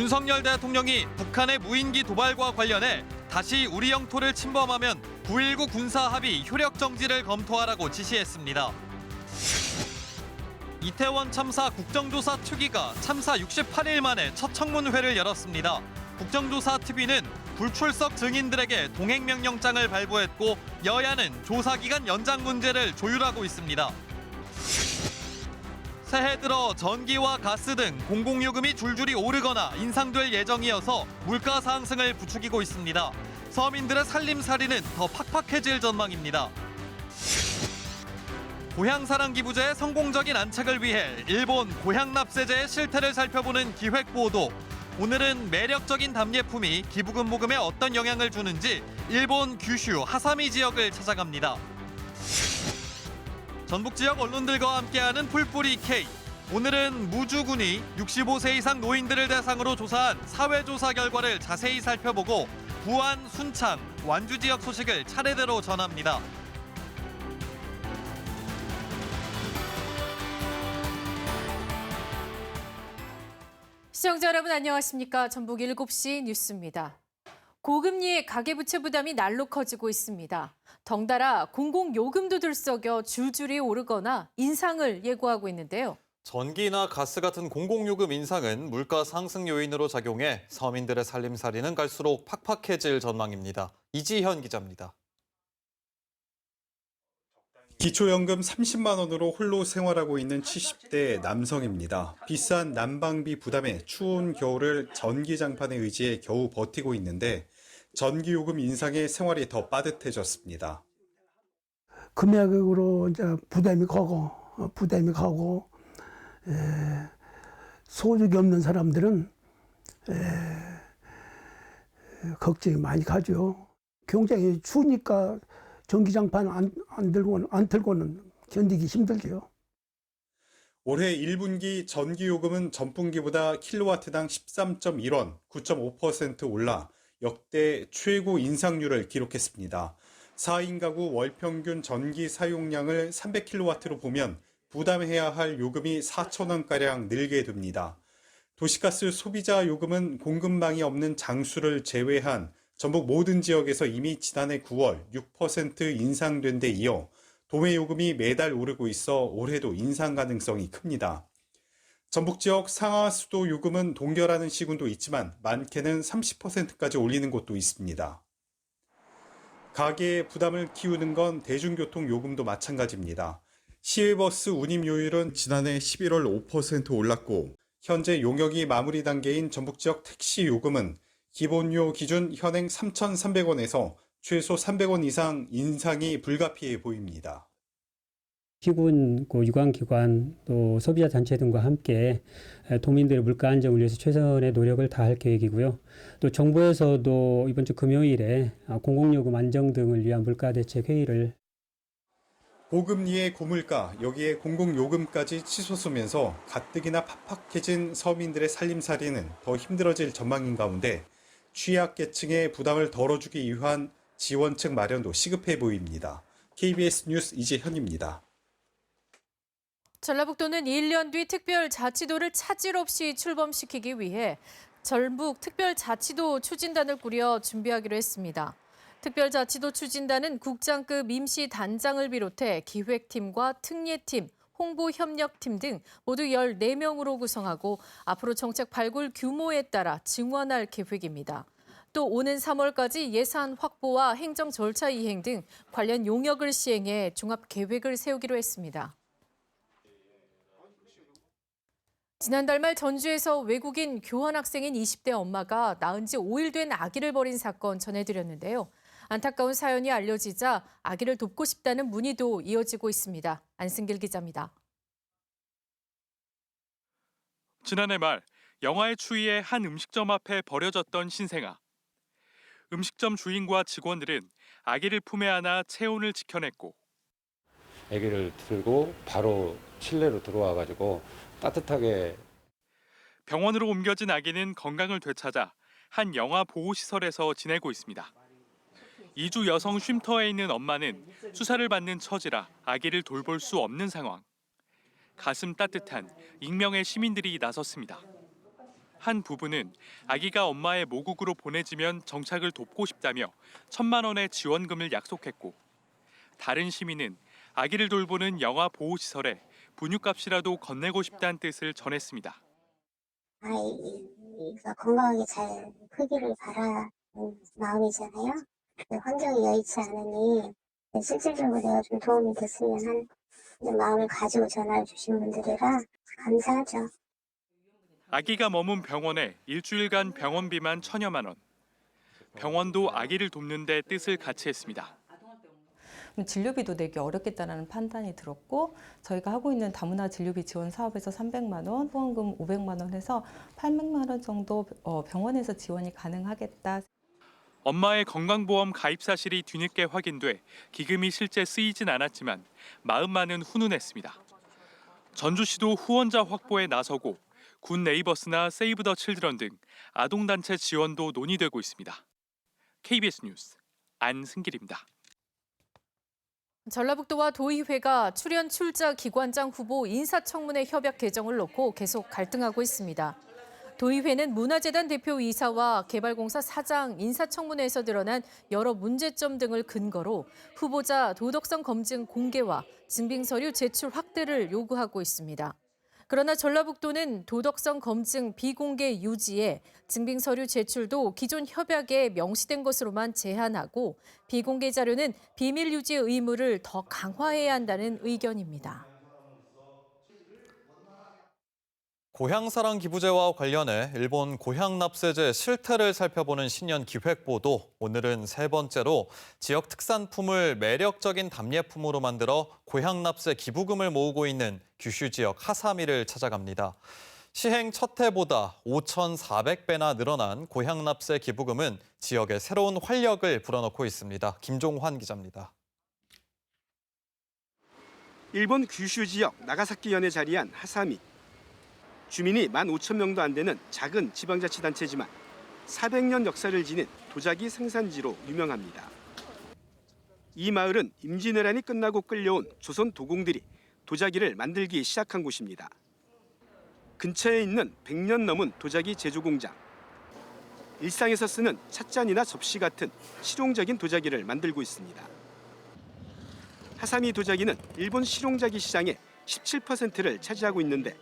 윤석열 대통령이 북한의 무인기 도발과 관련해 다시 우리 영토를 침범하면 9.19 군사합의 효력 정지를 검토하라고 지시했습니다. 이태원 참사 국정조사 특위가 참사 68일 만에 첫 청문회를 열었습니다. 국정조사 특위는 불출석 증인들에게 동행명령장을 발부했고 여야는 조사기간 연장 문제를 조율하고 있습니다. 새해 들어 전기와 가스 등 공공요금이 줄줄이 오르거나 인상될 예정이어서 물가 상승을 부추기고 있습니다. 서민들의 살림살이는 더 팍팍해질 전망입니다. 고향사랑 기부제의 성공적인 안착을 위해 일본 고향납세제의 실태를 살펴보는 기획보도. 오늘은 매력적인 답례품이 기부금 모금에 어떤 영향을 주는지 일본 규슈 하사미 지역을 찾아갑니다. 전북 지역 언론들과 함께하는 풀뿌리 K. 오늘은 무주군이 65세 이상 노인들을 대상으로 조사한 사회조사 결과를 자세히 살펴보고 부안, 순창, 완주 지역 소식을 차례대로 전합니다. 시청자 여러분 안녕하십니까? 전북 7시 뉴스입니다. 고금리의 가계부채 부담이 날로 커지고 있습니다. 덩달아 공공요금도 들썩여 줄줄이 오르거나 인상을 예고하고 있는데요. 전기나 가스 같은 공공요금 인상은 물가 상승 요인으로 작용해 서민들의 살림살이는 갈수록 팍팍해질 전망입니다. 이지현 기자입니다. 기초연금 30만 원으로 홀로 생활하고 있는 70대 남성입니다. 비싼 난방비 부담에 추운 겨울을 전기장판에 의지해 겨우 버티고 있는데 전기요금 인상에 생활이 더 빠듯해졌습니다. 금액으로 이제 부담이 가고 소득이 없는 사람들은 걱정이 많이 가죠. 굉장히 추우니까 전기장판 안 틀고는 견디기 힘들죠. 올해 1분기 전기요금은 전분기보다 킬로와트당 13.1원, 9.5% 올라 역대 최고 인상률을 기록했습니다. 4인 가구 월평균 전기 사용량을 300킬로와트로 보면 부담해야 할 요금이 4,000원가량 늘게 됩니다. 도시가스 소비자 요금은 공급망이 없는 장수를 제외한 전북 모든 지역에서 이미 지난해 9월 6% 인상된 데 이어 도매요금이 매달 오르고 있어 올해도 인상 가능성이 큽니다. 전북 지역 상하수도 요금은 동결하는 시군도 있지만 많게는 30%까지 올리는 곳도 있습니다. 가계의 부담을 키우는 건 대중교통 요금도 마찬가지입니다. 시외버스 운임요율은 지난해 11월 5% 올랐고 현재 용역이 마무리 단계인 전북 지역 택시 요금은 기본료 기준 현행 3,300원에서 최소 300원 이상 인상이 불가피해 보입니다. 시군, 유관기관, 또 소비자 단체 등과 함께 도민들의 물가 안정을 위해서 최선의 노력을 다할 계획이고요. 또 정부에서도 이번 주 금요일에 공공요금 안정 등을 위한 물가 대책 회의를 고금리의 고물가, 여기에 공공요금까지 치솟으면서 가뜩이나 팍팍해진 서민들의 살림살이는 더 힘들어질 전망인 가운데 취약계층의 부담을 덜어주기 위한 지원책 마련도 시급해 보입니다. KBS 뉴스 이재현입니다. 전라북도는 1년 뒤 특별자치도를 차질 없이 출범시키기 위해 전북 특별자치도 추진단을 꾸려 준비하기로 했습니다. 특별자치도 추진단은 국장급 임시단장을 비롯해 기획팀과 특례팀, 홍보협력팀 등 모두 14명으로 구성하고 앞으로 정책 발굴 규모에 따라 증원할 계획입니다. 또 오는 3월까지 예산 확보와 행정 절차 이행 등 관련 용역을 시행해 종합 계획을 세우기로 했습니다. 지난달 말 전주에서 외국인 교환학생인 20대 엄마가 낳은 지 5일 된 아기를 버린 사건 전해드렸는데요. 안타까운 사연이 알려지자 아기를 돕고 싶다는 문의도 이어지고 있습니다. 안승길 기자입니다. 지난해 말 영하의 추위에 한 음식점 앞에 버려졌던 신생아. 음식점 주인과 직원들은 아기를 품에 안아 체온을 지켜냈고 아기를 들고 바로 실내로 들어와가지고 따뜻하게 병원으로 옮겨진 아기는 건강을 되찾아 한 영아 보호시설에서 지내고 있습니다. 이주 여성 쉼터에 있는 엄마는 수사를 받는 처지라 아기를 돌볼 수 없는 상황. 가슴 따뜻한 익명의 시민들이 나섰습니다. 한 부부는 아기가 엄마의 모국으로 보내지면 정착을 돕고 싶다며 1,000만 원의 지원금을 약속했고, 다른 시민은 아기를 돌보는 영아 보호시설에 분유값이라도 건네고 싶다는 뜻을 전했습니다. 아이가 건강하게 잘 크기를 바라는 마음이잖아요. 환경이 여의치 않으니 실질적으로 내가 좀 도움이 됐으면 하는 마음을 가지고 전화를 주신 분들이라 감사하죠. 아기가 머문 병원에 일주일간 병원비만 1,000여만 원. 병원도 아기를 돕는 데 뜻을 같이 했습니다. 진료비도 내기 어렵겠다는 판단이 들었고, 저희가 하고 있는 다문화 진료비 지원 사업에서 300만 원, 후원금 500만 원 해서 800만 원 정도 병원에서 지원이 가능하겠다. 엄마의 건강보험 가입 사실이 뒤늦게 확인돼 기금이 실제 쓰이진 않았지만 마음만은 훈훈했습니다. 전주시도 후원자 확보에 나서고 군 네이버스나 세이브 더 칠드런 등 아동단체 지원도 논의되고 있습니다. KBS 뉴스 안승길입니다. 전라북도와 도의회가 출연 출자 기관장 후보 인사청문회 협약 개정을 놓고 계속 갈등하고 있습니다. 도의회는 문화재단 대표이사와 개발공사 사장 인사청문회에서 드러난 여러 문제점 등을 근거로 후보자 도덕성 검증 공개와 증빙서류 제출 확대를 요구하고 있습니다. 그러나 전라북도는 도덕성 검증 비공개 유지에 증빙서류 제출도 기존 협약에 명시된 것으로만 제한하고 비공개 자료는 비밀 유지 의무를 더 강화해야 한다는 의견입니다. 고향사랑 기부제와 관련해 일본 고향납세제 실태를 살펴보는 신년 기획보도, 오늘은 세 번째로 지역 특산품을 매력적인 답례품으로 만들어 고향납세 기부금을 모으고 있는 규슈 지역 하사미를 찾아갑니다. 시행 첫 해보다 5,400배나 늘어난 고향납세 기부금은 지역에 새로운 활력을 불어넣고 있습니다. 김종환 기자입니다. 일본 규슈 지역 나가사키현에 자리한 하사미. 주민이 15,000명도 안 되는 작은 지방자치단체지만 400년 역사를 지닌 도자기 생산지로 유명합니다. 이 마을은 임진왜란이 끝나고 끌려온 조선 도공들이 도자기를 만들기 시작한 곳입니다. 근처에 있는 100년 넘은 도자기 제조 공장. 일상에서 쓰는 찻잔이나 접시 같은 실용적인 도자기를 만들고 있습니다. 하사미 도자기는 일본 실용자기 시장의 17%를 차지하고 있는데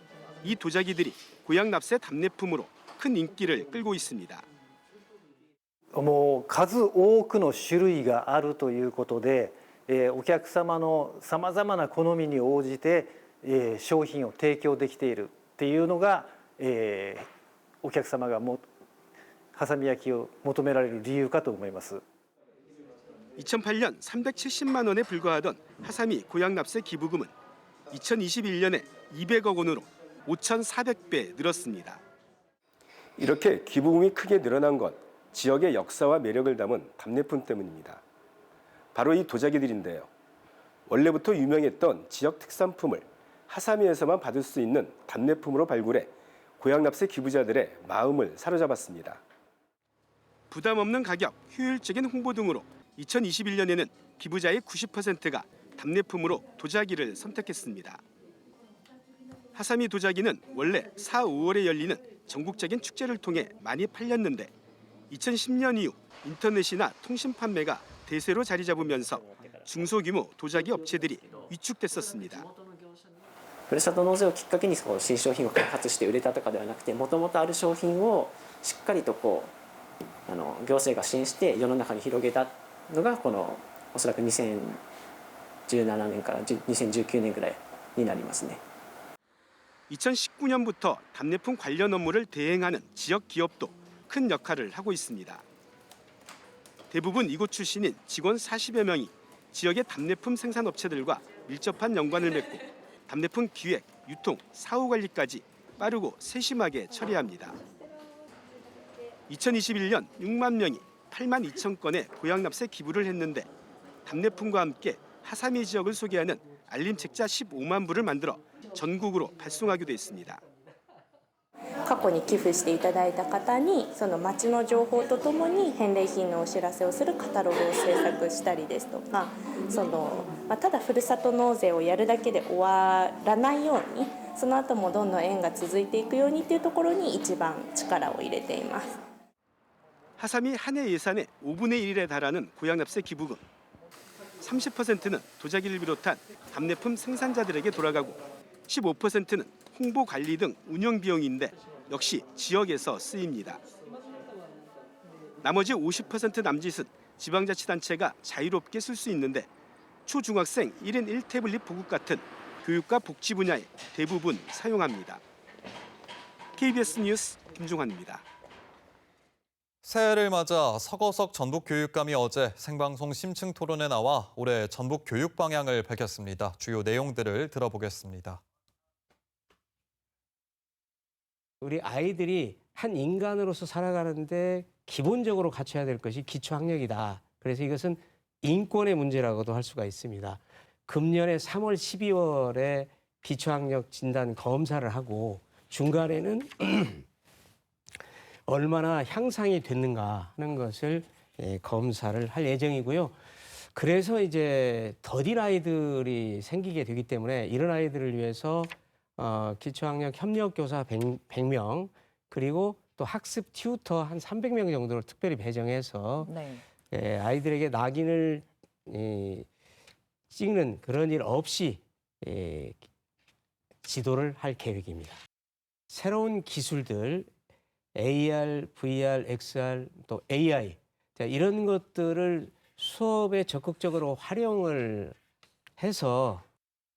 이 도자기들이 고향납세 답례품으로 큰 인기를 끌고 있습니다. もう数多くの種類があるということで、お客様のさまざまな好みに応じて、商品を提供できているっていうのが、お客様がハサミ焼きを求められる理由かと思います。 2008년 370만 원에 불과하던 하사미 고향납세 기부금은 2021년에 200억 원으로 5,400배 늘었습니다. 이렇게 기부금이 크게 늘어난 건 지역의 역사와 매력을 담은 답례품 때문입니다. 바로 이 도자기들인데요. 원래부터 유명했던 지역 특산품을 하사미에서만 받을 수 있는 답례품으로 발굴해 고향납세 기부자들의 마음을 사로잡았습니다. 부담 없는 가격, 효율적인 홍보 등으로 2021년에는 기부자의 90%가 답례품으로 도자기를 선택했습니다. 하사미 도자기는 원래 4, 5월에 열리는 전국적인 축제를 통해 많이 팔렸는데 2010년 이후 인터넷이나 통신 판매가 대세로 자리 잡으면서 중소규모 도자기 업체들이 위축됐었습니다. ふるさと納税をきっかけに新商品を開発して売れたとかではなくて、もともとある商品をしっかりと行政が支援して世の中に広げたのがおそらく2017年から2019年ぐらいになりますね。 2019년부터 답례품 관련 업무를 대행하는 지역 기업도 큰 역할을 하고 있습니다. 대부분 이곳 출신인 직원 40여 명이 지역의 답례품 생산업체들과 밀접한 연관을 맺고 답례품 기획, 유통, 사후 관리까지 빠르고 세심하게 처리합니다. 2021년 6만 명이 8만 2천 건의 고향납세 기부를 했는데 답례품과 함께 하사미 지역을 소개하는 알림 책자 15만 부를 만들어 전국으로 발송하기도 했습니다. 過去に寄付していただいた方にその町の情報とともに返礼品のお知らせをするカタログを制作したりですとか、ただふるさと納税をやるだけで終わらないようにその後もどんどん園が続いていくようにっていうところに一番力を入れています。 하삼이 한 해 예산의 5분의 1에 달하는 고향납세 기부금. 30%는 도자기를 비롯한 답례품 생산자들에게 돌아가고 15%는 홍보 관리 등 운영 비용인데 역시 지역에서 쓰입니다. 나머지 50% 남짓은 지방자치단체가 자유롭게 쓸 수 있는데 초중학생 1인 1태블릿 보급 같은 교육과 복지 분야에 대부분 사용합니다. KBS 뉴스 김종환입니다. 새해를 맞아 서거석 전북교육감이 어제 생방송 심층 토론에 나와 올해 전북 교육 방향을 밝혔습니다. 주요 내용들을 들어보겠습니다. 우리 아이들이 한 인간으로서 살아가는데 기본적으로 갖춰야 될 것이 기초학력이다. 그래서 이것은 인권의 문제라고도 할 수가 있습니다. 금년에 3월, 12월에 기초학력 진단 검사를 하고 중간에는 얼마나 향상이 됐는가 하는 것을 검사를 할 예정이고요. 그래서 이제 더딘 아이들이 생기게 되기 때문에 이런 아이들을 위해서 기초학력 협력교사 100명 그리고 또 학습 튜터 한 300명 정도를 특별히 배정해서 아이들에게 낙인을 찍는 그런 일 없이 지도를 할 계획입니다. 새로운 기술들 AR, VR, XR, 또 AI 이런 것들을 수업에 적극적으로 활용을 해서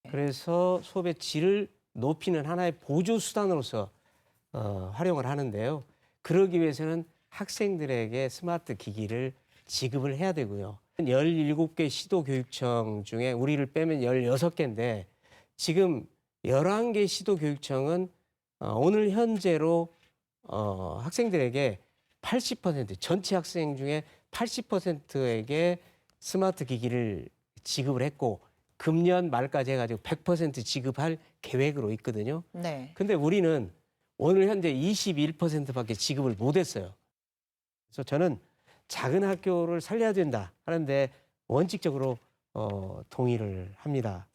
그래서 수업의 질을 높이는 하나의 보조 수단으로서 활용을 하는데요. 그러기 위해서는 학생들에게 스마트 기기를 지급을 해야 되고요. 17개 시도교육청 중에 우리를 빼면 16개인데 지금 11개 시도교육청은 오늘 현재로 학생들에게 80% 전체 학생 중에 80%에게 스마트 기기를 지급을 했고 금년 말까지 해가지고 100% 지급할 계획으로 있거든요. 근데 우리는 오늘 현재 21%밖에 지급을 못했어요. 그래서 저는 작은 학교를 살려야 된다 하는데 원칙적으로 동의를 합니다.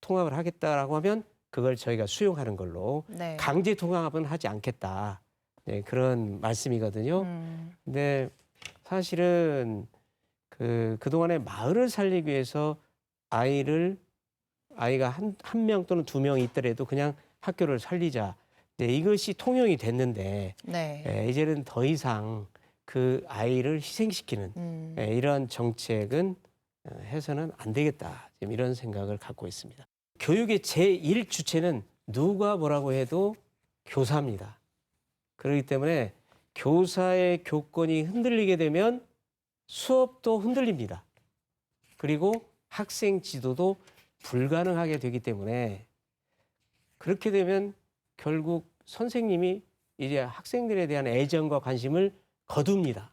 통합을 하겠다라고 하면 그걸 저희가 수용하는 걸로 강제 통합은 하지 않겠다. 그런 말씀이거든요. 근데 사실은 그동안에 마을을 살리기 위해서 아이가 한 명 또는 2명 있더라도 그냥 학교를 살리자. 이것이 통용이 됐는데 이제는 더 이상 그 아이를 희생시키는 이런 정책은 해서는 안 되겠다. 지금 이런 생각을 갖고 있습니다. 교육의 제1 주체는 누가 뭐라고 해도 교사입니다. 그렇기 때문에 교사의 교권이 흔들리게 되면 수업도 흔들립니다. 그리고 학생 지도도 불가능하게 되기 때문에 그렇게 되면 결국 선생님이 이제 학생들에 대한 애정과 관심을 거둡니다.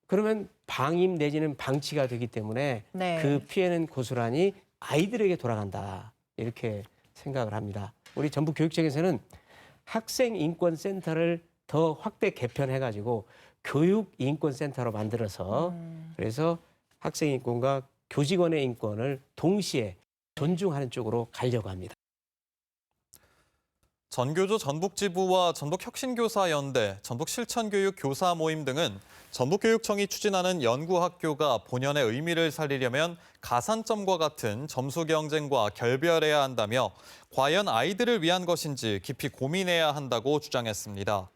그러면 방임 내지는 방치가 되기 때문에 그 피해는 고스란히 아이들에게 돌아간다. 이렇게 생각을 합니다. 우리 전북교육청에서는 학생인권센터를 더 확대 개편해가지고 교육인권센터로 만들어서 그래서 학생인권과 교직원의 인권을 동시에 존중하는 쪽으로 가려고 합니다. 전교조 전북지부와 전북혁신교사연대, 전북실천교육교사 모임 등은 전북교육청이 추진하는 연구학교가 본연의 의미를 살리려면 가산점과 같은 점수 경쟁과 결별해야 한다며 과연 아이들을 위한 것인지 깊이 고민해야 한다고 주장했습니다.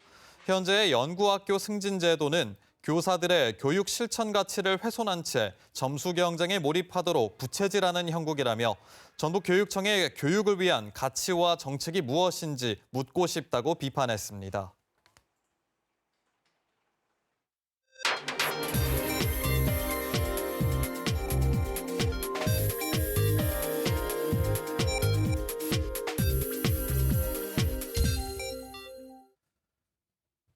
현재의 연구학교 승진제도는 교사들의 교육 실천 가치를 훼손한 채 점수 경쟁에 몰입하도록 부채질하는 형국이라며 전북교육청의 교육을 위한 가치와 정책이 무엇인지 묻고 싶다고 비판했습니다.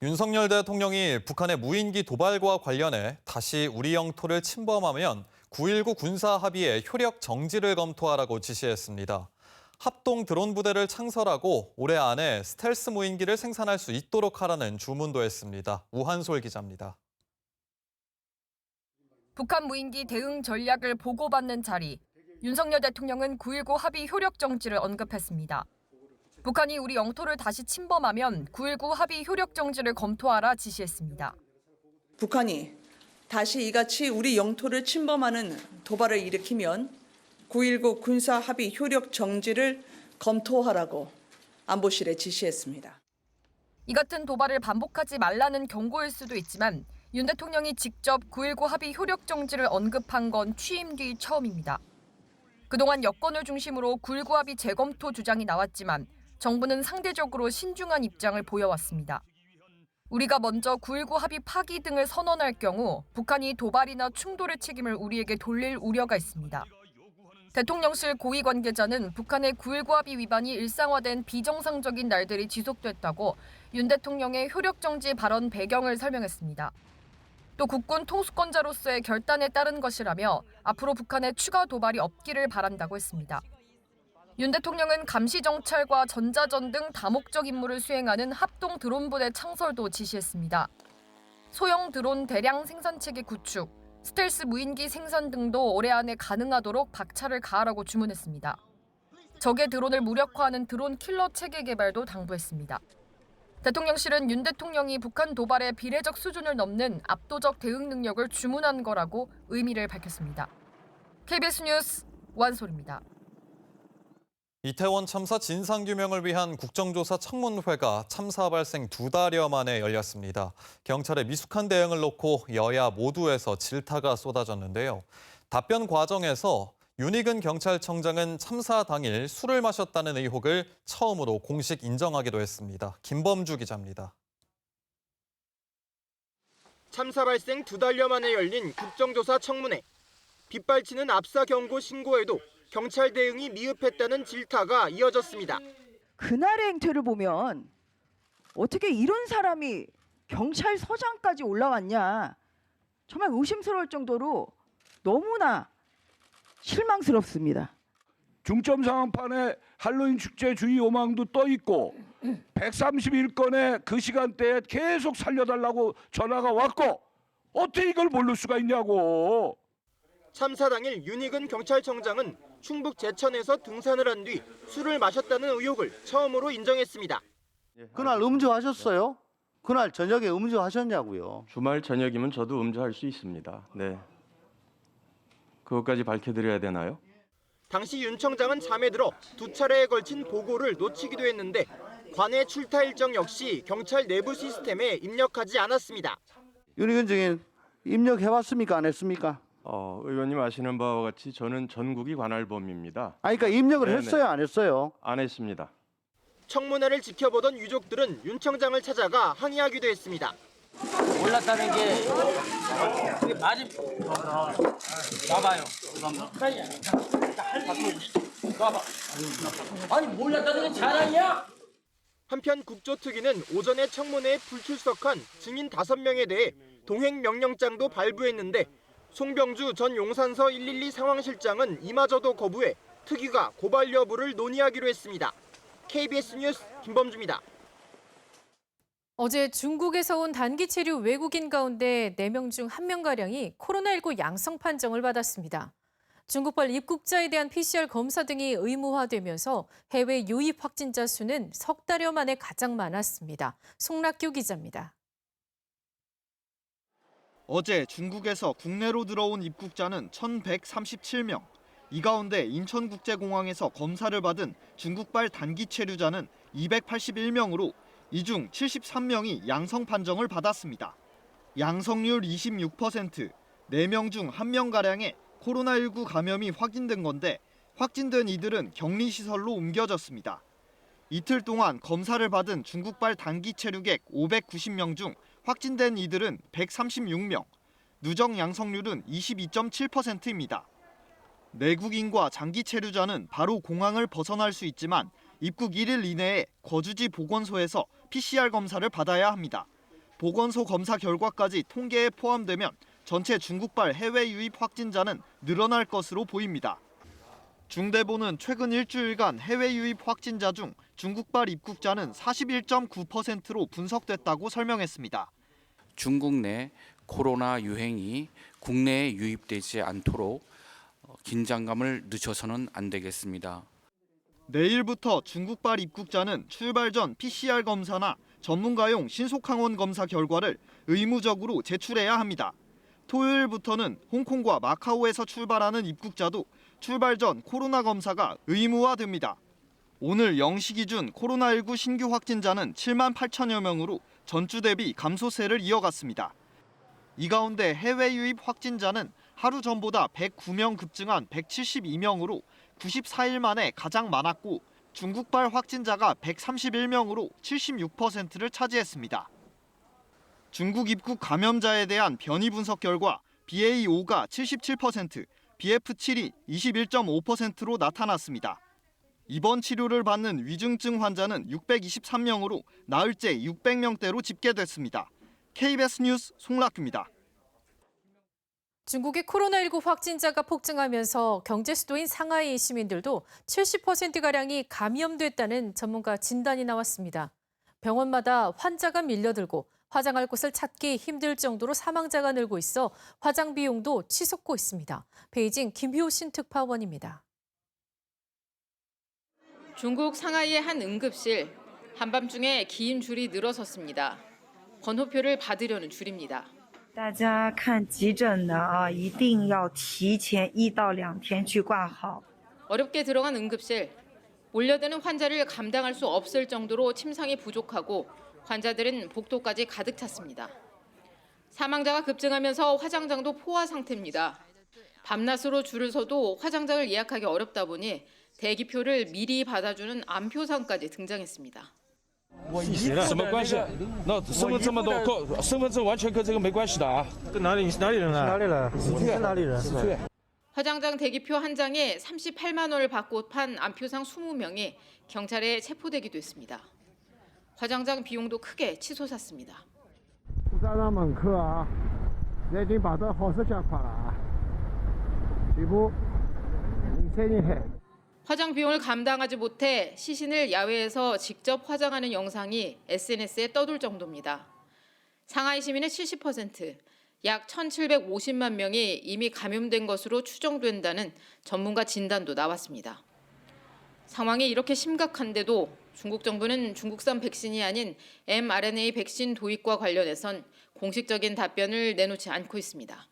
윤석열 대통령이 북한의 무인기 도발과 관련해 다시 우리 영토를 침범하면 9.19 군사합의의 효력 정지를 검토하라고 지시했습니다. 합동 드론 부대를 창설하고 올해 안에 스텔스 무인기를 생산할 수 있도록 하라는 주문도 했습니다. 우한솔 기자입니다. 북한 무인기 대응 전략을 보고받는 자리, 윤석열 대통령은 9.19 합의 효력 정지를 언급했습니다. 북한이 우리 영토를 다시 침범하면 9.19 합의 효력 정지를 검토하라 지시했습니다. 북한이 다시 이같이 우리 영토를 침범하는 도발을 일으키면 9.19 군사 합의 효력 정지를 검토하라고 안보실에 지시했습니다. 이 같은 도발을 반복하지 말라는 경고일 수도 있지만 윤 대통령이 직접 9.19 합의 효력 정지를 언급한 건 취임 뒤 처음입니다. 그동안 여권을 중심으로 9.19 합의 재검토 주장이 나왔지만 정부는 상대적으로 신중한 입장을 보여왔습니다. 우리가 먼저 9.19 합의 파기 등을 선언할 경우 북한이 도발이나 충돌의 책임을 우리에게 돌릴 우려가 있습니다. 대통령실 고위 관계자는 북한의 9.19 합의 위반이 일상화된 비정상적인 날들이 지속됐다고 윤 대통령의 효력 정지 발언 배경을 설명했습니다. 또 국군 통수권자로서의 결단에 따른 것이라며 앞으로 북한의 추가 도발이 없기를 바란다고 했습니다. 윤 대통령은 감시정찰과 전자전 등 다목적 임무를 수행하는 합동 드론부대 창설도 지시했습니다. 소형 드론 대량 생산체계 구축, 스텔스 무인기 생산 등도 올해 안에 가능하도록 박차를 가하라고 주문했습니다. 적의 드론을 무력화하는 드론 킬러 체계 개발도 당부했습니다. 대통령실은 윤 대통령이 북한 도발의 비례적 수준을 넘는 압도적 대응 능력을 주문한 거라고 의미를 밝혔습니다. KBS 뉴스 원솔입니다. 이태원 참사 진상규명을 위한 국정조사 청문회가 참사 발생 2달여 만에 열렸습니다. 경찰의 미숙한 대응을 놓고 여야 모두에서 질타가 쏟아졌는데요. 답변 과정에서 윤익은 경찰청장은 참사 당일 술을 마셨다는 의혹을 처음으로 공식 인정하기도 했습니다. 김범주 기자입니다. 참사 발생 2달여 만에 열린 국정조사 청문회. 빗발치는 압사 경고 신고에도 경찰 대응이 미흡했다는 질타가 이어졌습니다. 그날의 행태를 보면 어떻게 이런 사람이 경찰서장까지 올라왔냐. 정말 의심스러울 정도로 너무나 실망스럽습니다. 중점 상황판에 할로윈 축제 주의 요망도 떠 있고 131건의 그 시간대에 계속 살려달라고 전화가 왔고 어떻게 이걸 모를 수가 있냐고. 참사 당일 윤익은 경찰청장은 충북 제천에서 등산을 한 뒤 술을 마셨다는 의혹을 처음으로 인정했습니다. 그날 음주하셨어요? 그날 저녁에 음주하셨냐고요? 주말 저녁이면 저도 음주할 수 있습니다. 네. 그것까지 밝혀드려야 되나요? 당시 윤 청장은 잠에 들어 2차례에 걸친 보고를 놓치기도 했는데 관내 출타 일정 역시 경찰 내부 시스템에 입력하지 않았습니다. 윤익은 증인 입력해왔습니까? 안 했습니까? 의원님 아시는 바와 같이 저는 전국이 관할범입니다. 그러니까 입력을 네네. 했어요? 안 했어요? 안 했습니다. 청문회를 지켜보던 유족들은 윤 청장을 찾아가 항의하기도 했습니다. 몰랐다는 게 맞은 와봐요. 와봐. 아니 몰랐다는 게 자랑이야? 한편 국조특위는 오전에 청문회에 불출석한 증인 5명에 대해 동행 명령장도 발부했는데 송병주 전 용산서 112 상황실장은 이마저도 거부해 특위가 고발 여부를 논의하기로 했습니다. KBS 뉴스 김범주입니다. 어제 중국에서 온 단기 체류 외국인 가운데 4명 중 1명가량이 코로나19 양성 판정을 받았습니다. 중국발 입국자에 대한 PCR 검사 등이 의무화되면서 해외 유입 확진자 수는 석 달여 만에 가장 많았습니다. 송락규 기자입니다. 어제 중국에서 국내로 들어온 입국자는 1,137명. 이 가운데 인천국제공항에서 검사를 받은 중국발 단기 체류자는 281명으로 이 중 73명이 양성 판정을 받았습니다. 양성률 26%, 4명 중 1명가량의 코로나19 감염이 확인된 건데 확진된 이들은 격리시설로 옮겨졌습니다. 이틀 동안 검사를 받은 중국발 단기 체류객 590명 중 확진된 이들은 136명, 누적 양성률은 22.7%입니다. 내국인과 장기 체류자는 바로 공항을 벗어날 수 있지만 입국 1일 이내에 거주지 보건소에서 PCR 검사를 받아야 합니다. 보건소 검사 결과까지 통계에 포함되면 전체 중국발 해외 유입 확진자는 늘어날 것으로 보입니다. 중대본은 최근 일주일간 해외 유입 확진자 중 중국발 입국자는 41.9%로 분석됐다고 설명했습니다. 중국 내 코로나 유행이 국내에 유입되지 않도록 긴장감을 늦춰서는 안 되겠습니다. 내일부터 중국발 입국자는 출발 전 PCR 검사나 전문가용 신속항원 검사 결과를 의무적으로 제출해야 합니다. 토요일부터는 홍콩과 마카오에서 출발하는 입국자도 출발 전 코로나 검사가 의무화됩니다. 오늘 0시 기준 코로나19 신규 확진자는 7만 8천여 명으로 전주 대비 감소세를 이어갔습니다. 이 가운데 해외 유입 확진자는 하루 전보다 109명 급증한 172명으로 94일 만에 가장 많았고 중국발 확진자가 131명으로 76%를 차지했습니다. 중국 입국 감염자에 대한 변이 분석 결과 BA5가 77%, BF7이 21.5%로 나타났습니다. 입원 치료를 받는 위중증 환자는 623명으로 나흘째 600명대로 집계됐습니다. KBS 뉴스 송락규입니다. 중국의 코로나19 확진자가 폭증하면서 경제 수도인 상하이 시민들도 70%가량이 감염됐다는 전문가 진단이 나왔습니다. 병원마다 환자가 밀려들고 화장할 곳을 찾기 힘들 정도로 사망자가 늘고 있어 화장 비용도 치솟고 있습니다. 베이징 김효신 특파원입니다. 중국 상하이의 한 응급실, 한밤중에 긴 줄이 늘어섰습니다. 번호표를 받으려는 줄입니다. 大家看急诊的啊，一定要提前1到2天去挂号。 어렵게 들어간 응급실, 몰려드는 환자를 감당할 수 없을 정도로 침상이 부족하고 환자들은 복도까지 가득 찼습니다. 사망자가 급증하면서 화장장도 포화 상태입니다. 밤낮으로 줄을 서도 화장장을 예약하기 어렵다 보니 대기표를 미리 받아주는 암표상까지 등장했습니다. 什么关系？那身份证嘛都身份证完全跟这个没关系的啊。跟哪里人啊？哪里人？是哪里人？ 화장장 대기표 한 장에 38만 원을 받고 판 암표상 20명이 경찰에 체포되기도 했습니다. 화장장 비용도 크게 치솟았습니다. 不站到门口啊，已经받到50块了，全部2000해。 화장 비용을 감당하지 못해 시신을 야외에서 직접 화장하는 영상이 SNS에 떠돌 정도입니다. 상하이 시민의 70%, 약 1,750만 명이 이미 감염된 것으로 추정된다는 전문가 진단도 나왔습니다. 상황이 이렇게 심각한데도 중국 정부는 중국산 백신이 아닌 mRNA 백신 도입과 관련해선 공식적인 답변을 내놓지 않고 있습니다.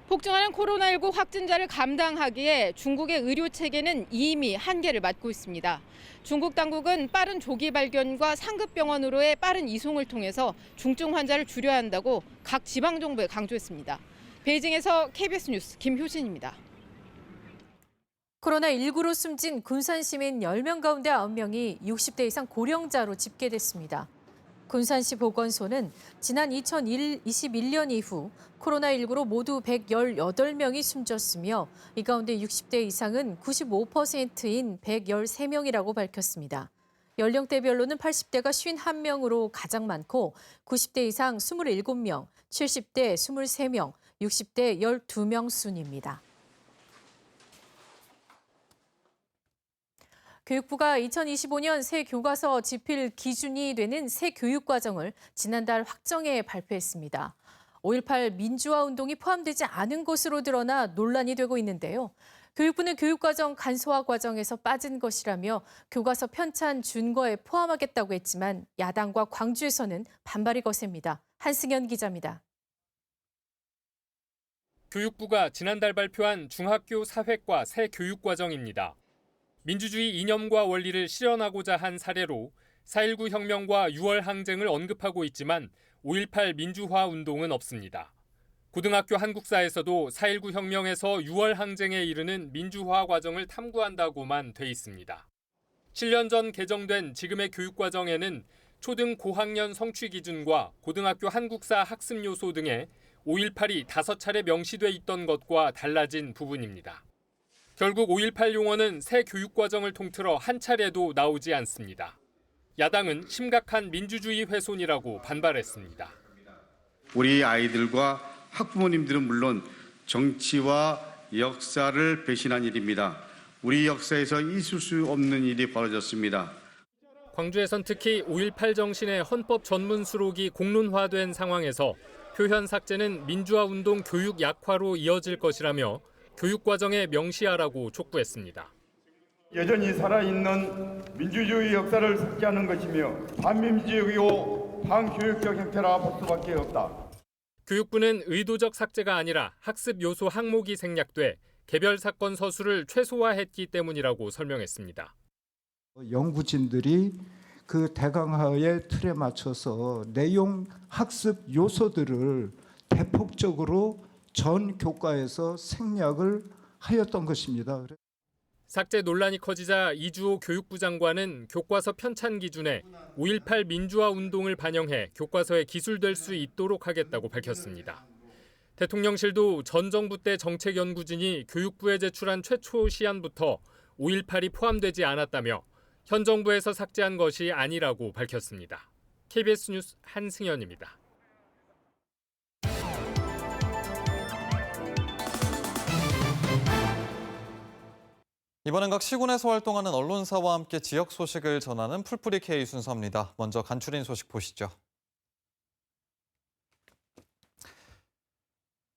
폭증하는 코로나19 확진자를 감당하기에 중국의 의료 체계는 이미 한계를 맞고 있습니다. 중국 당국은 빠른 조기 발견과 상급 병원으로의 빠른 이송을 통해서 중증 환자를 줄여야 한다고 각 지방 정부에 강조했습니다. 베이징에서 KBS 뉴스 김효신입니다. 코로나19로 숨진 군산 시민 10명 가운데 9명이 60대 이상 고령자로 집계됐습니다. 군산시 보건소는 지난 2021년 이후 코로나19로 모두 118명이 숨졌으며 이 가운데 60대 이상은 95%인 113명이라고 밝혔습니다. 연령대별로는 80대가 51명으로 가장 많고 90대 이상 27명, 70대 23명, 60대 12명 순입니다. 교육부가 2025년 새 교과서 집필 기준이 되는 새 교육과정을 지난달 확정해 발표했습니다. 5.18 민주화 운동이 포함되지 않은 것으로 드러나 논란이 되고 있는데요. 교육부는 교육과정 간소화 과정에서 빠진 것이라며 교과서 편찬 준거에 포함하겠다고 했지만 야당과 광주에서는 반발이 거셉니다. 한승현 기자입니다. 교육부가 지난달 발표한 중학교 사회과 새 교육과정입니다. 민주주의 이념과 원리를 실현하고자 한 사례로 4.19 혁명과 6월 항쟁을 언급하고 있지만 5.18 민주화 운동은 없습니다. 고등학교 한국사에서도 4.19 혁명에서 6월 항쟁에 이르는 민주화 과정을 탐구한다고만 돼 있습니다. 7년 전 개정된 지금의 교육과정에는 초등 고학년 성취 기준과 고등학교 한국사 학습 요소 등의 5.18이 5차례 명시돼 있던 것과 달라진 부분입니다. 결국 5.18 용어는 새 교육과정을 통틀어 한 차례도 나오지 않습니다. 야당은 심각한 민주주의 훼손이라고 반발했습니다. 우리 아이들과 학부모님들은 물론 정치와 역사를 배신한 일입니다. 우리 역사에서 있을 수 없는 일이 벌어졌습니다. 광주에선 특히 5.18 정신의 헌법 전문 수록이 공론화된 상황에서 표현 삭제는 민주화운동 교육 약화로 이어질 것이라며 교육과정에 명시하라고 촉구했습니다. 여전히 살아있는 민주주의 역사를 삭제하는 것이며 반민주적이고 반교육적 형태라 볼 수밖에 없다. 교육부는 의도적 삭제가 아니라 학습 요소 항목이 생략돼 개별 사건 서술을 최소화했기 때문이라고 설명했습니다. 연구진들이 그 대강화의 틀에 맞춰서 내용 학습 요소들을 대폭적으로 전 교과에서 생략을 하였던 것입니다. 삭제 논란이 커지자 이주호 교육부 장관은 교과서 편찬 기준에 5.18 민주화 운동을 반영해 교과서에 기술될 수 있도록 하겠다고 밝혔습니다. 대통령실도 전 정부 때 정책연구진이 교육부에 제출한 최초 시안부터 5.18이 포함되지 않았다며 현 정부에서 삭제한 것이 아니라고 밝혔습니다. KBS 뉴스 한승현입니다. 이번엔 각 시군에서 활동하는 언론사와 함께 지역 소식을 전하는 풀뿌리 K 순서입니다. 먼저 간추린 소식 보시죠.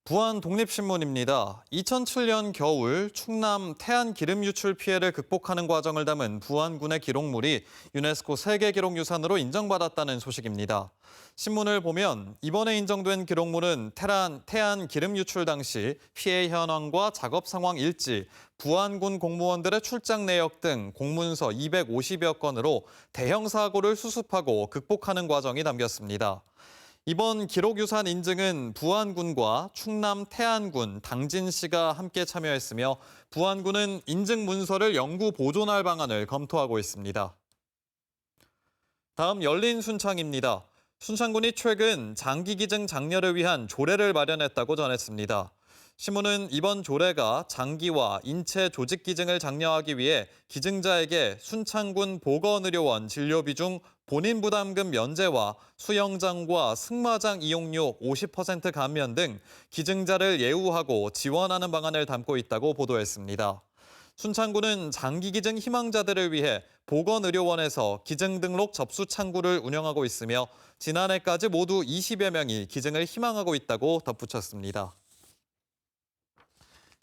부안 독립신문입니다. 2007년 겨울 충남 태안 기름 유출 피해를 극복하는 과정을 담은 부안군의 기록물이 유네스코 세계기록유산으로 인정받았다는 소식입니다. 신문을 보면 이번에 인정된 기록물은 태안 기름 유출 당시 피해 현황과 작업 상황 일지, 부안군 공무원들의 출장 내역 등 공문서 250여 건으로 대형 사고를 수습하고 극복하는 과정이 담겼습니다. 이번 기록유산 인증은 부안군과 충남 태안군, 당진시가 함께 참여했으며 부안군은 인증 문서를 영구 보존할 방안을 검토하고 있습니다. 다음 열린 순창입니다. 순창군이 최근 장기기증 장려를 위한 조례를 마련했다고 전했습니다. 신문은 이번 조례가 장기와 인체 조직 기증을 장려하기 위해 기증자에게 순창군 보건의료원 진료비 중 본인 부담금 면제와 수영장과 승마장 이용료 50% 감면 등 기증자를 예우하고 지원하는 방안을 담고 있다고 보도했습니다. 순창군은 장기기증 희망자들을 위해 보건의료원에서 기증 등록 접수 창구를 운영하고 있으며 지난해까지 모두 20여 명이 기증을 희망하고 있다고 덧붙였습니다.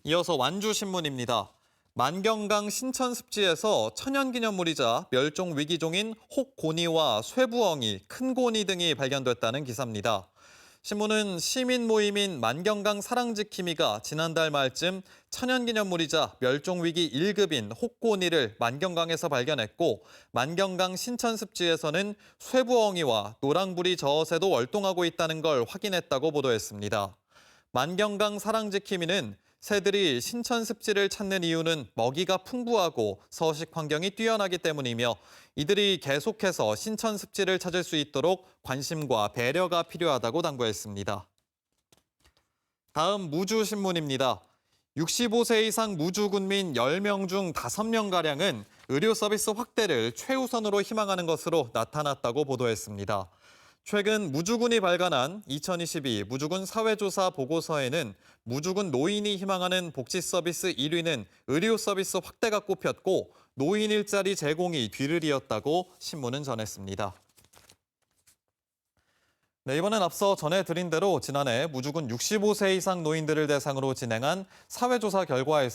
이어서 완주신문입니다. 만경강 신천습지에서 천연기념물이자 멸종위기종인 혹고니와 쇠부엉이, 큰고니 등이 발견됐다는 기사입니다. 신문은 시민 모임인 만경강 사랑지킴이가 지난달 말쯤 천연기념물이자 멸종위기 1급인 혹고니를 만경강에서 발견했고 만경강 신천습지에서는 쇠부엉이와 노랑부리 저어새도 월동하고 있다는 걸 확인했다고 보도했습니다. 만경강 사랑지킴이는 새들이 신천습지를 찾는 이유는 먹이가 풍부하고 서식 환경이 뛰어나기 때문이며 이들이 계속해서 신천습지를 찾을 수 있도록 관심과 배려가 필요하다고 당부했습니다. 다음 무주신문입니다. 65세 이상 무주군민 10명 중 5명가량은 의료 서비스 확대를 최우선으로 희망하는 것으로 나타났다고 보도했습니다. 최근 무주군이 발간한 2022 무주군 사회조사 보고서에는 무주군 노인이 희망하는 복지 서비스 1위는 의료 서비스 확대가 꼽혔고 노인 일자리 제공이 뒤를 이었다고 신문은 전했습니다. 네, 이번엔 앞서 전해드린 대로 지난해 무주군 65세 이상 노인들을 대상으로 진행한 사회조사 결과에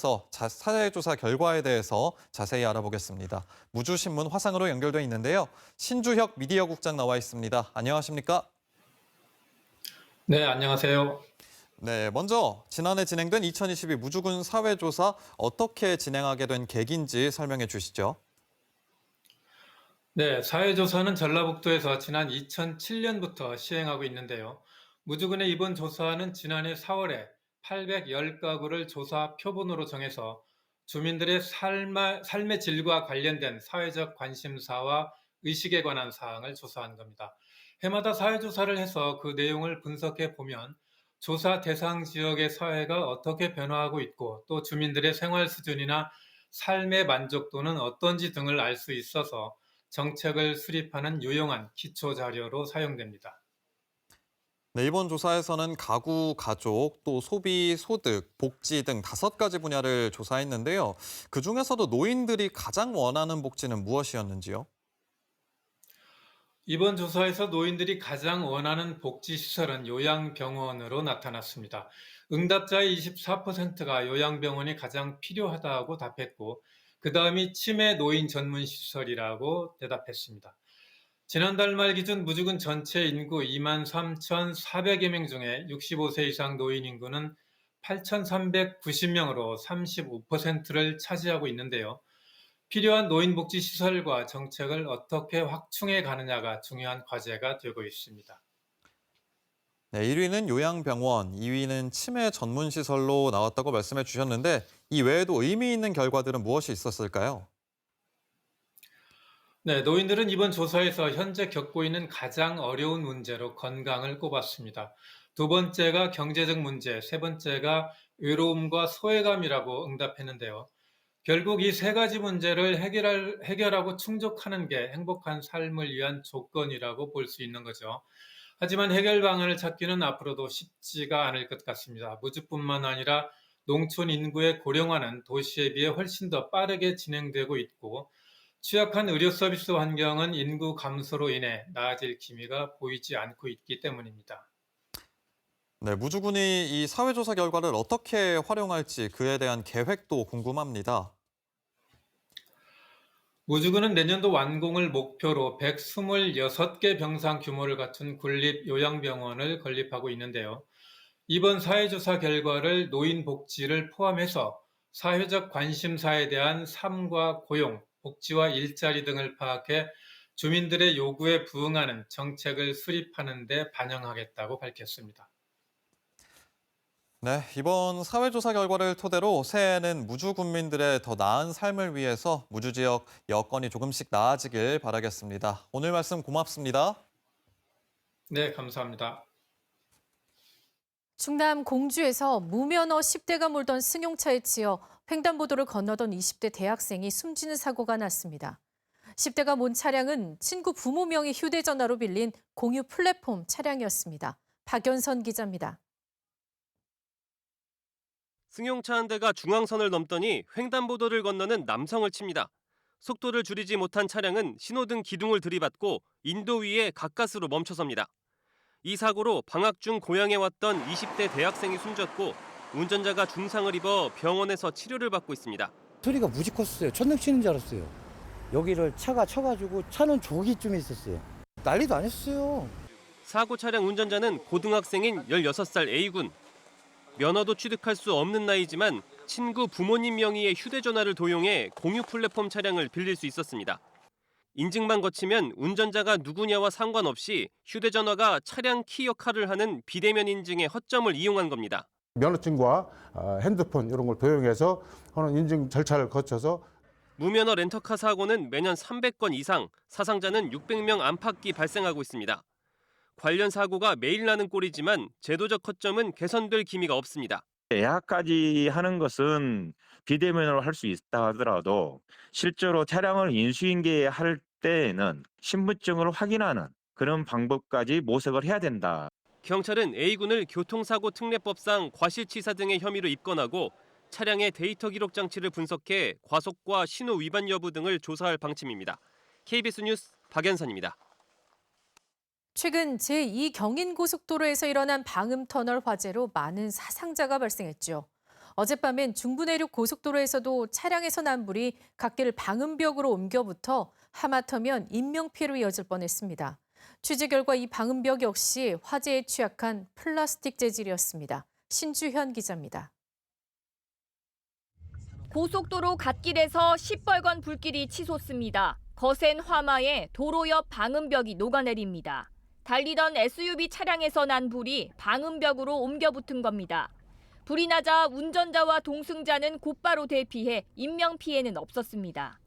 대해서 자세히 알아보겠습니다. 무주신문 화상으로 연결돼 있는데요. 신주혁 미디어국장 나와 있습니다. 안녕하십니까? 네, 안녕하세요. 네, 먼저 지난해 진행된 2022 무주군 사회조사 어떻게 진행하게 된 계기인지 설명해 주시죠. 네, 사회조사는 전라북도에서 지난 2007년부터 시행하고 있는데요. 무주군의 이번 조사는 지난해 4월에 810가구를 조사 표본으로 정해서 주민들의 삶의 질과 관련된 사회적 관심사와 의식에 관한 사항을 조사한 겁니다. 해마다 사회조사를 해서 그 내용을 분석해 보면 조사 대상 지역의 사회가 어떻게 변화하고 있고 또 주민들의 생활 수준이나 삶의 만족도는 어떤지 등을 알 수 있어서 정책을 수립하는 유용한 기초 자료로 사용됩니다. 네, 이번 조사에서는 가구, 가족, 또 소비, 소득, 복지 등 5가지 분야를 조사했는데요. 그중에서도 노인들이 가장 원하는 복지는 무엇이었는지요? 이번 조사에서 노인들이 가장 원하는 복지시설은 요양병원으로 나타났습니다. 응답자의 24%가 요양병원이 가장 필요하다고 답했고 그다음이 치매 노인 전문 시설이라고 대답했습니다. 지난달 말 기준 무주군 전체 인구 23,400여 명 중에 65세 이상 노인 인구는 8,390명으로 35%를 차지하고 있는데요. 필요한 노인복지시설과 정책을 어떻게 확충해 가느냐가 중요한 과제가 되고 있습니다. 네, 1위는 요양병원, 2위는 치매 전문시설로 나왔다고 말씀해 주셨는데 이 외에도 의미 있는 결과들은 무엇이 있었을까요? 네, 노인들은 이번 조사에서 현재 겪고 있는 가장 어려운 문제로 건강을 꼽았습니다. 두 번째가 경제적 문제, 세 번째가 외로움과 소외감이라고 응답했는데요. 결국 이 세 가지 문제를 해결하고 충족하는 게 행복한 삶을 위한 조건이라고 볼 수 있는 거죠. 하지만 해결 방안을 찾기는 앞으로도 쉽지가 않을 것 같습니다. 무주뿐만 아니라 농촌 인구의 고령화는 도시에 비해 훨씬 더 빠르게 진행되고 있고 취약한 의료 서비스 환경은 인구 감소로 인해 나아질 기미가 보이지 않고 있기 때문입니다. 네, 무주군이 이 사회조사 결과를 어떻게 활용할지 그에 대한 계획도 궁금합니다. 무주군은 내년도 완공을 목표로 126개 병상 규모를 갖춘 군립 요양병원을 건립하고 있는데요. 이번 사회조사 결과를 노인 복지를 포함해서 사회적 관심사에 대한 삶과 고용, 복지와 일자리 등을 파악해 주민들의 요구에 부응하는 정책을 수립하는 데 반영하겠다고 밝혔습니다. 네, 이번 사회조사 결과를 토대로 새해에는 무주 군민들의 더 나은 삶을 위해서 무주 지역 여건이 조금씩 나아지길 바라겠습니다. 오늘 말씀 고맙습니다. 네, 감사합니다. 충남 공주에서 무면허 10대가 몰던 승용차에 치여 횡단보도를 건너던 20대 대학생이 숨지는 사고가 났습니다. 10대가 몰 차량은 친구 부모 명의 휴대전화로 빌린 공유 플랫폼 차량이었습니다. 박연선 기자입니다. 승용차 한 대가 중앙선을 넘더니 횡단보도를 건너는 남성을 칩니다. 속도를 줄이지 못한 차량은 신호등 기둥을 들이받고 인도 위에 가까스로 멈춰섭니다. 이 사고로 방학 중 고향에 왔던 20대 대학생이 숨졌고 운전자가 중상을 입어 병원에서 치료를 받고 있습니다. 소리가 무지 컸어요. 천둥 치는 줄 알았어요. 여기를 차가 쳐가지고 차는 조기쯤에 있었어요. 난리도 아니었어요. 사고 차량 운전자는 고등학생인 16살 A군. 면허도 취득할 수 없는 나이지만 친구 부모님 명의의 휴대전화를 도용해 공유 플랫폼 차량을 빌릴 수 있었습니다. 인증만 거치면 운전자가 누구냐와 상관없이 휴대전화가 차량 키 역할을 하는 비대면 인증의 허점을 이용한 겁니다. 면허증과 핸드폰 이런 걸 도용해서 하는 인증 절차를 거쳐서 무면허 렌터카 사고는 매년 300건 이상, 사상자는 600명 안팎이 발생하고 있습니다. 관련 사고가 매일 나는 꼴이지만 제도적 허점은 개선될 기미가 없습니다. 예약까지 하는 것은 비대면으로 할 수 있다 하더라도 실제로 차량을 인수인계할 때에는 신분증을 확인하는 그런 방법까지 모색을 해야 된다. 경찰은 A군을 교통사고 특례법상 과실치사 등의 혐의로 입건하고 차량의 데이터 기록 장치를 분석해 과속과 신호 위반 여부 등을 조사할 방침입니다. KBS 뉴스 박연선입니다. 최근 제2경인고속도로에서 일어난 방음터널 화재로 많은 사상자가 발생했죠. 어젯밤엔 중부내륙 고속도로에서도 차량에서 난 불이 갓길 방음벽으로 옮겨붙어 하마터면 인명피해로 이어질 뻔했습니다. 취재 결과 이 방음벽 역시 화재에 취약한 플라스틱 재질이었습니다. 신주현 기자입니다. 고속도로 갓길에서 시뻘건 불길이 치솟습니다. 거센 화마에 도로 옆 방음벽이 녹아내립니다. 달리던 SUV 차량에서 난 불이 방음벽으로 옮겨붙은 겁니다. 불이 나자 운전자와 동승자는 곧바로 대피해 인명피해는 없었습니다.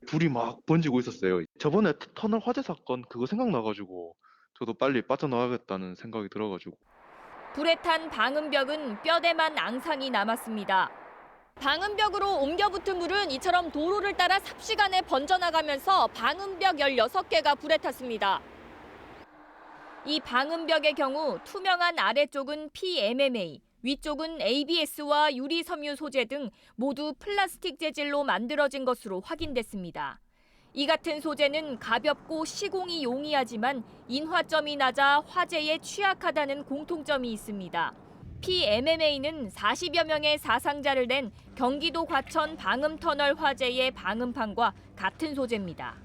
불이 막 번지고 있었어요. 저번에 터널 화재 사건 그거 생각나가지고 저도 빨리 빠져나가겠다는 생각이 들어가지고. 불에 탄 방음벽은 뼈대만 앙상이 남았습니다. 방음벽으로 옮겨붙은 불은 이처럼 도로를 따라 삽시간에 번져나가면서 방음벽 16개가 불에 탔습니다. 이 방음벽의 경우 투명한 아래쪽은 PMMA, 위쪽은 ABS와 유리섬유 소재 등 모두 플라스틱 재질로 만들어진 것으로 확인됐습니다. 이 같은 소재는 가볍고 시공이 용이하지만 인화점이 낮아 화재에 취약하다는 공통점이 있습니다. PMMA는 40여 명의 사상자를 낸 경기도 과천 방음터널 화재의 방음판과 같은 소재입니다.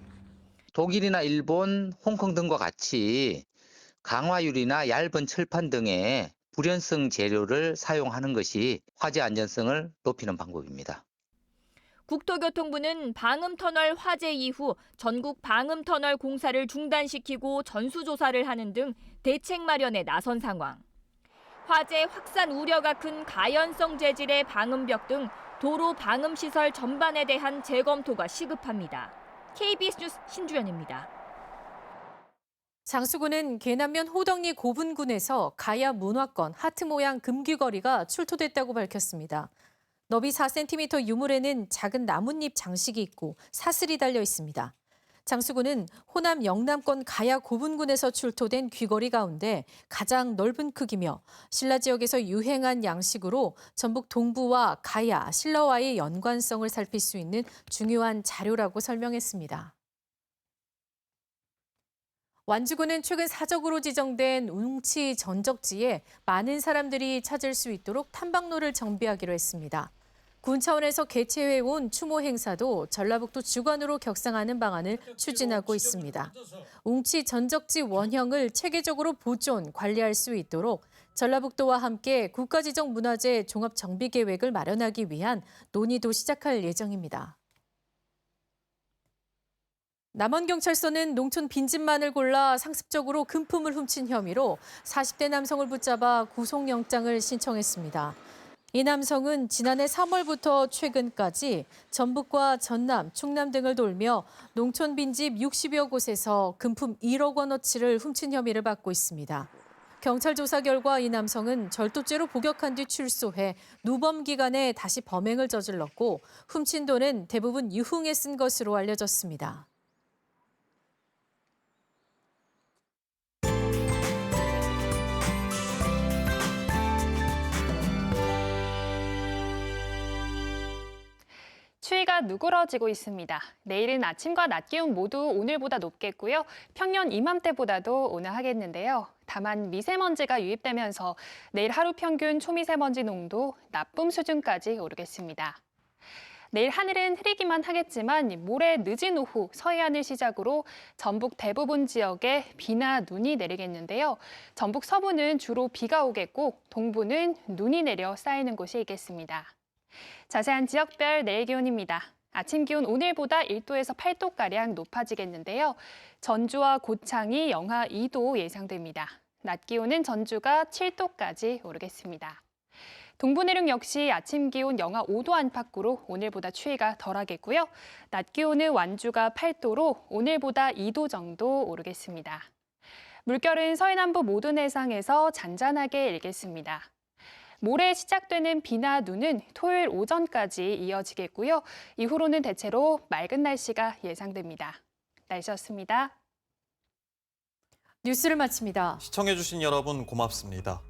독일이나 일본, 홍콩 등과 같이 강화유리나 얇은 철판 등의 불연성 재료를 사용하는 것이 화재 안전성을 높이는 방법입니다. 국토교통부는 방음터널 화재 이후 전국 방음터널 공사를 중단시키고 전수조사를 하는 등 대책 마련에 나선 상황. 화재 확산 우려가 큰 가연성 재질의 방음벽 등 도로 방음시설 전반에 대한 재검토가 시급합니다. KBS 뉴스 신주연입니다. 장수군은 계남면 호덕리 고분군에서 가야 문화권 하트 모양 금귀걸이가 출토됐다고 밝혔습니다. 너비 4cm 유물에는 작은 나뭇잎 장식이 있고 사슬이 달려 있습니다. 장수군은 호남 영남권 가야 고분군에서 출토된 귀걸이 가운데 가장 넓은 크기며 신라 지역에서 유행한 양식으로 전북 동부와 가야, 신라와의 연관성을 살필 수 있는 중요한 자료라고 설명했습니다. 완주군은 최근 사적으로 지정된 웅치 전적지에 많은 사람들이 찾을 수 있도록 탐방로를 정비하기로 했습니다. 군 차원에서 개최해온 추모 행사도 전라북도 주관으로 격상하는 방안을 추진하고 있습니다. 웅치 전적지 원형을 체계적으로 보존, 관리할 수 있도록 전라북도와 함께 국가지정문화재 종합정비계획을 마련하기 위한 논의도 시작할 예정입니다. 남원경찰서는 농촌 빈집만을 골라 상습적으로 금품을 훔친 혐의로 40대 남성을 붙잡아 구속영장을 신청했습니다. 이 남성은 지난해 3월부터 최근까지 전북과 전남, 충남 등을 돌며 농촌 빈집 60여 곳에서 금품 1억 원어치를 훔친 혐의를 받고 있습니다. 경찰 조사 결과 이 남성은 절도죄로 복역한 뒤 출소해 누범 기간에 다시 범행을 저질렀고 훔친 돈은 대부분 유흥에 쓴 것으로 알려졌습니다. 추위가 누그러지고 있습니다. 내일은 아침과 낮 기온 모두 오늘보다 높겠고요. 평년 이맘때보다도 온화하겠는데요. 다만 미세먼지가 유입되면서 내일 하루 평균 초미세먼지 농도 나쁨 수준까지 오르겠습니다. 내일 하늘은 흐리기만 하겠지만 모레 늦은 오후 서해안을 시작으로 전북 대부분 지역에 비나 눈이 내리겠는데요. 전북 서부는 주로 비가 오겠고 동부는 눈이 내려 쌓이는 곳이 있겠습니다. 자세한 지역별 내일 기온입니다. 아침 기온 오늘보다 1도에서 8도가량 높아지겠는데요. 전주와 고창이 영하 2도 예상됩니다. 낮 기온은 전주가 7도까지 오르겠습니다. 동부 내륙 역시 아침 기온 영하 5도 안팎으로 오늘보다 추위가 덜하겠고요. 낮 기온은 완주가 8도로 오늘보다 2도 정도 오르겠습니다. 물결은 서해남부 모든 해상에서 잔잔하게 일겠습니다. 모레 시작되는 비나 눈은 토요일 오전까지 이어지겠고요. 이후로는 대체로 맑은 날씨가 예상됩니다. 날씨였습니다. 뉴스를 마칩니다. 시청해주신 여러분 고맙습니다.